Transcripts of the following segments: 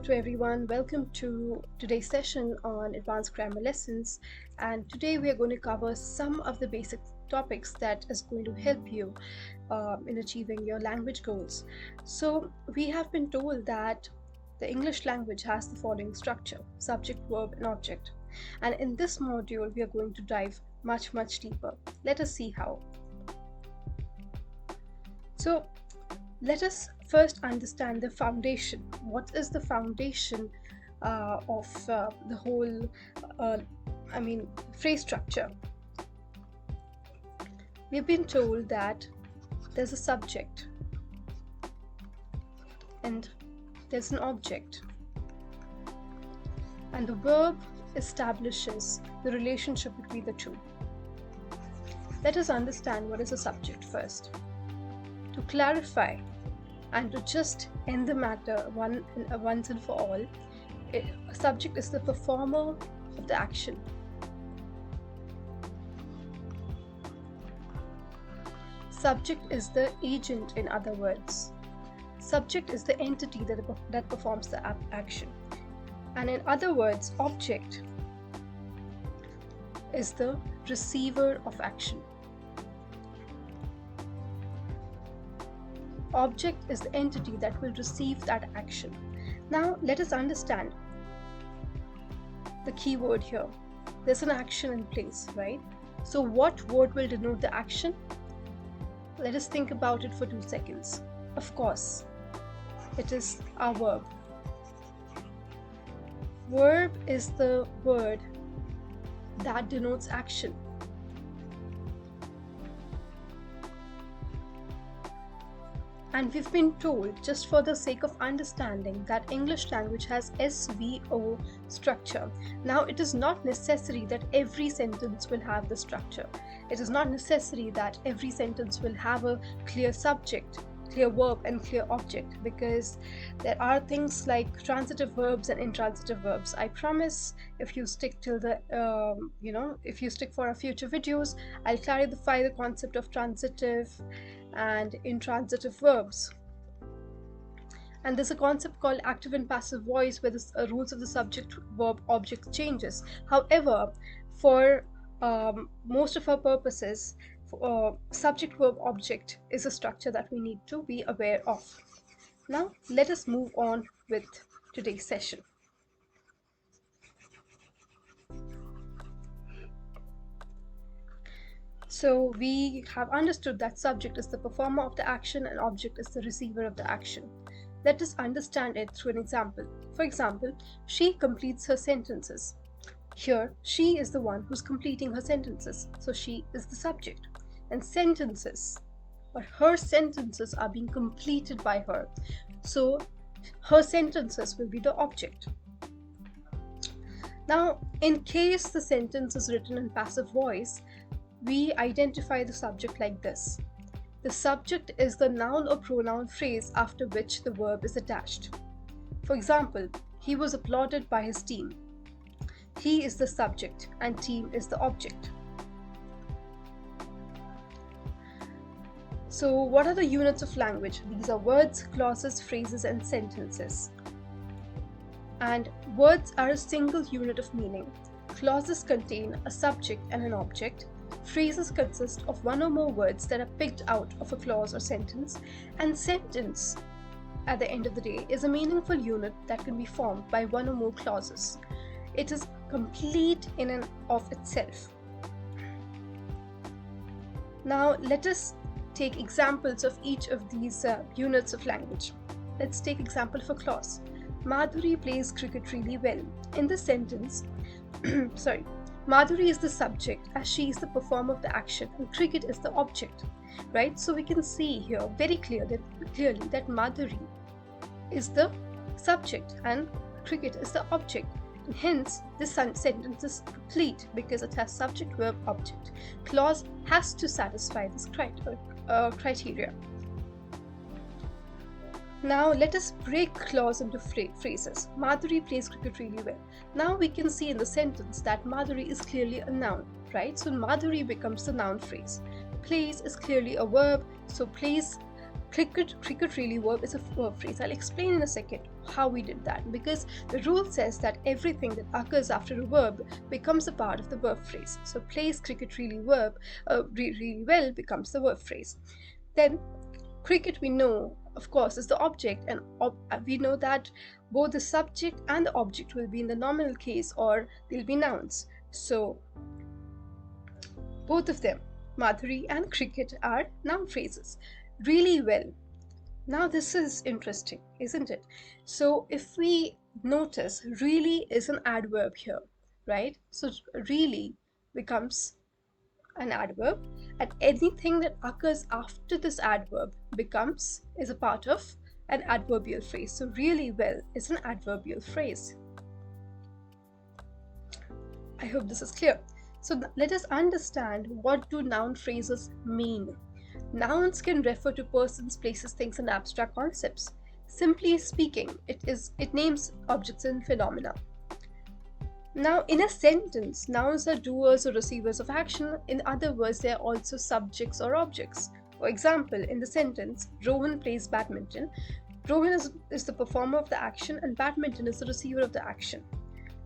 to everyone. Welcome to today's session on advanced grammar lessons. And today we are going to cover some of the basic topics that is going to help you in achieving your language goals. So we have been told that the English language has the following structure: subject, verb, and object. And in this module, we are going to dive much deeper. Let us see how. So let us first understand the foundation. What is the foundation of the whole phrase structure? We've been told that there's a subject and there's an object, and the verb establishes the relationship between the two. Let us understand what is a subject first. To clarify and to just end the matter once and for all, a subject is the performer of the action. Subject is the agent, in other words. Subject is the entity that performs the action. And in other words, object is the receiver of action. Object is the entity that will receive that action. Now let us understand the key word here. There's an action in place, right? So what word will denote the action? Let us think about it for 2 seconds. Of course, it is our verb. Verb is the word that denotes action. And we've been told, just for the sake of understanding, that English language has SVO structure. Now, it is not necessary that every sentence will have the structure. It is not necessary that every sentence will have a clear subject, clear verb, and clear object, because there are things like transitive verbs and intransitive verbs. I promise, if you stick till the if you stick for our future videos, I'll clarify the concept of transitive and intransitive verbs. And there's a concept called active and passive voice, where the rules of the subject verb object changes. However, for most of our purposes, subject verb object is a structure that we need to be aware of. Now let us move on with today's session. So we have understood that subject is the performer of the action and object is the receiver of the action. Let us understand it through an example. For example, she completes her sentences. Here, she is the one who's completing her sentences, so she is the subject. And sentences, but her sentences are being completed by her, so her sentences will be the object. Now, in case the sentence is written in passive voice, we identify the subject like this. The subject is the noun or pronoun phrase after which the verb is attached. For example, he was applauded by his team. He is the subject and team is the object. So what are the units of language? These are words, clauses, phrases, and sentences. And words are a single unit of meaning. Clauses contain a subject and an object. Phrases consist of one or more words that are picked out of a clause or sentence. And sentence, at the end of the day, is a meaningful unit that can be formed by one or more clauses. It is complete in and of itself. Now let us take examples of each of these units of language. Let's take example for clause. Madhuri plays cricket really well. In this sentence, Madhuri is the subject as she is the performer of the action and cricket is the object, right? So we can see here very clearly that Madhuri is the subject and cricket is the object. And hence, this sentence is complete because it has subject, verb, object. Clause has to satisfy this criteria. Now let us break clause into phrases. Madhuri plays cricket really well. Now we can see in the sentence that Madhuri is clearly a noun, right? So Madhuri becomes the noun phrase. Plays is clearly a verb, so plays cricket really verb is a verb phrase. I'll explain in a second how we did that, because the rule says that everything that occurs after a verb becomes a part of the verb phrase. So plays cricket really really well becomes the verb phrase. Then cricket, we know, of course, is the object, and we know that both the subject and the object will be in the nominal case, or they'll be nouns. So both of them, Madhuri and cricket, are noun phrases. Really well. Now this is interesting, isn't it? So if we notice, really is an adverb here, right? So really becomes an adverb, and anything that occurs after this adverb is a part of an adverbial phrase. So really well is an adverbial phrase. I hope this is clear. So let us understand, what do noun phrases mean? Nouns can refer to persons, places, things, and abstract concepts. Simply speaking, it names objects and phenomena. Now, in a sentence, nouns are doers or receivers of action. In other words, they are also subjects or objects. For example, in the sentence, Rohan plays badminton. Rohan is the performer of the action, and badminton is the receiver of the action.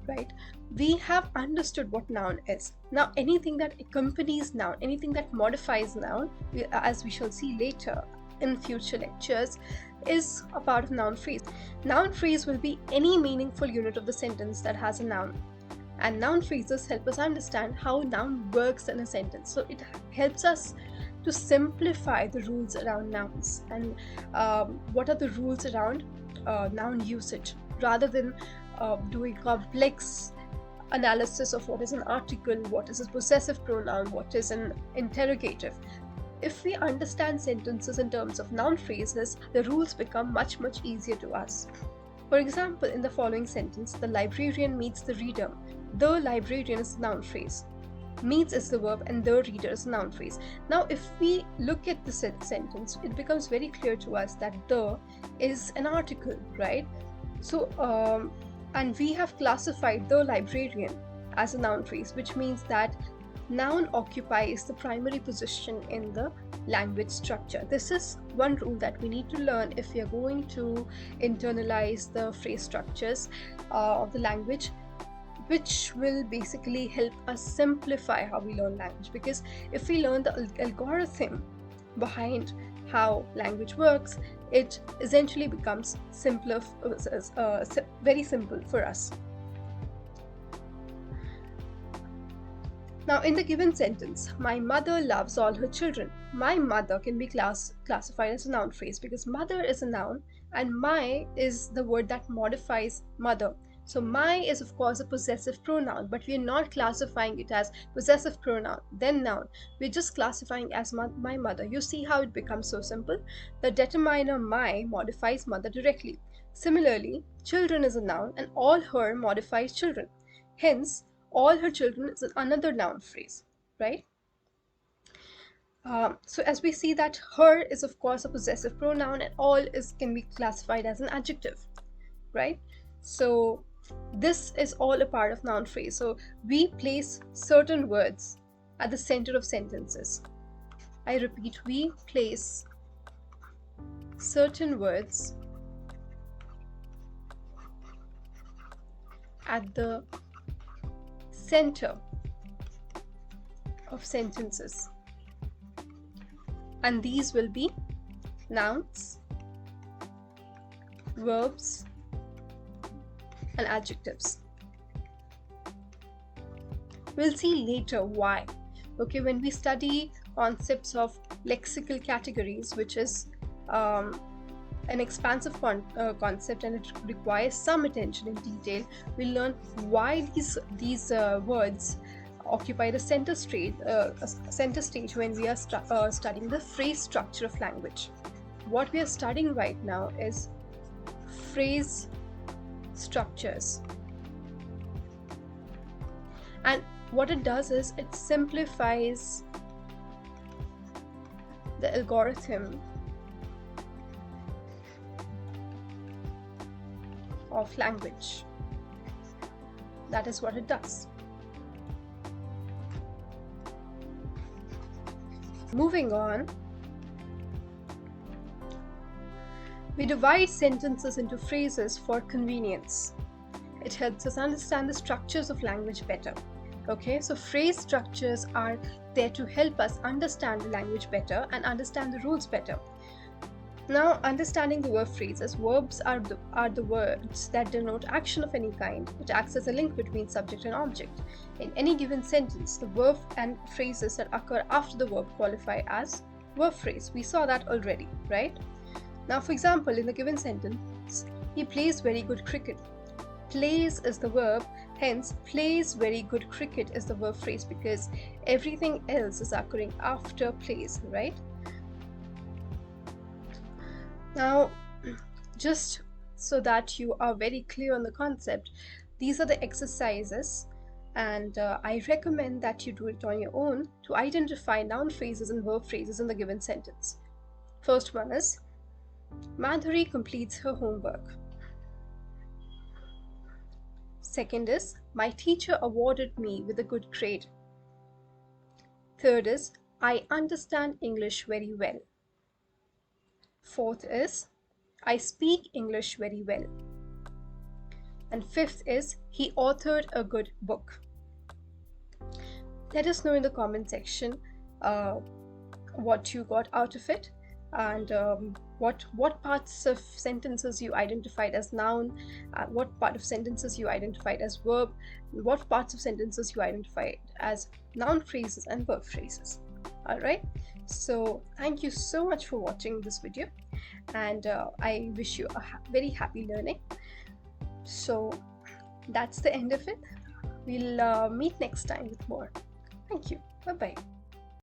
Right? We have understood what noun is. Now, anything that accompanies noun, anything that modifies noun, as we shall see later in future lectures, is a part of noun phrase. Noun phrase will be any meaningful unit of the sentence that has a noun. And noun phrases help us understand how noun works in a sentence. So it helps us to simplify the rules around nouns, and what are the rules around noun usage, rather than doing complex analysis of what is an article, what is a possessive pronoun, what is an interrogative. If we understand sentences in terms of noun phrases, the rules become much easier to us. For example, in the following sentence, the librarian meets the reader. The librarian is a noun phrase. Meets is the verb, and the reader is a noun phrase. Now, if we look at the sentence, it becomes very clear to us that the is an article, right? So, and we have classified the librarian as a noun phrase, which means that noun occupies the primary position in the language structure. This is one rule that we need to learn if we are going to internalize the phrase structures of the language, which will basically help us simplify how we learn language. Because if we learn the algorithm behind how language works, it essentially becomes simpler, very simple for us. Now, in the given sentence, my mother loves all her children. My mother can be classified as a noun phrase, because mother is a noun and my is the word that modifies mother. So my is of course a possessive pronoun, but we are not classifying it as possessive pronoun, then noun. We're just classifying as my mother. You see how it becomes so simple? The determiner my modifies mother directly. Similarly, children is a noun and all her modifies children. Hence, all her children is another noun phrase, right? So as we see that her is of course a possessive pronoun, and all can be classified as an adjective, right? So this is all a part of noun phrase. So we place certain words at the center of sentences. I repeat, we place certain words at the center of sentences, and these will be nouns, verbs, and adjectives. We'll see later why. Okay, when we study concepts of lexical categories, which is an expansive concept, and it requires some attention in detail, we'll learn why these words occupy the center stage when we are studying the phrase structure of language. What we are studying right now is phrase structures, and what it does is it simplifies the algorithm of language. That is what it does. Moving on, We divide sentences into phrases for convenience. It helps us understand the structures of language better. Okay, so phrase structures are there to help us understand the language better and understand the rules better. Now, understanding the verb phrases, verbs are the words that denote action of any kind. It acts as a link between subject and object. In any given sentence, the verb and phrases that occur after the verb qualify as verb phrase. We saw that already, right? Now, for example, in the given sentence, he plays very good cricket. Plays is the verb, hence plays very good cricket is the verb phrase because everything else is occurring after plays, right? Now, just so that you are very clear on the concept, these are the exercises, and I recommend that you do it on your own to identify noun phrases and verb phrases in the given sentence. First one is, Madhuri completes her homework. Second is, my teacher awarded me with a good grade. Third is, I understand English very well. Fourth is, I speak English very well. And fifth is, he authored a good book. Let us know in the comment section what you got out of it, and what parts of sentences you identified as noun, what part of sentences you identified as verb, what parts of sentences you identified as noun phrases and verb phrases. All right, so thank you so much for watching this video, and I wish you a very happy learning. So that's the end of it. We'll meet next time with more. Thank you. Bye bye.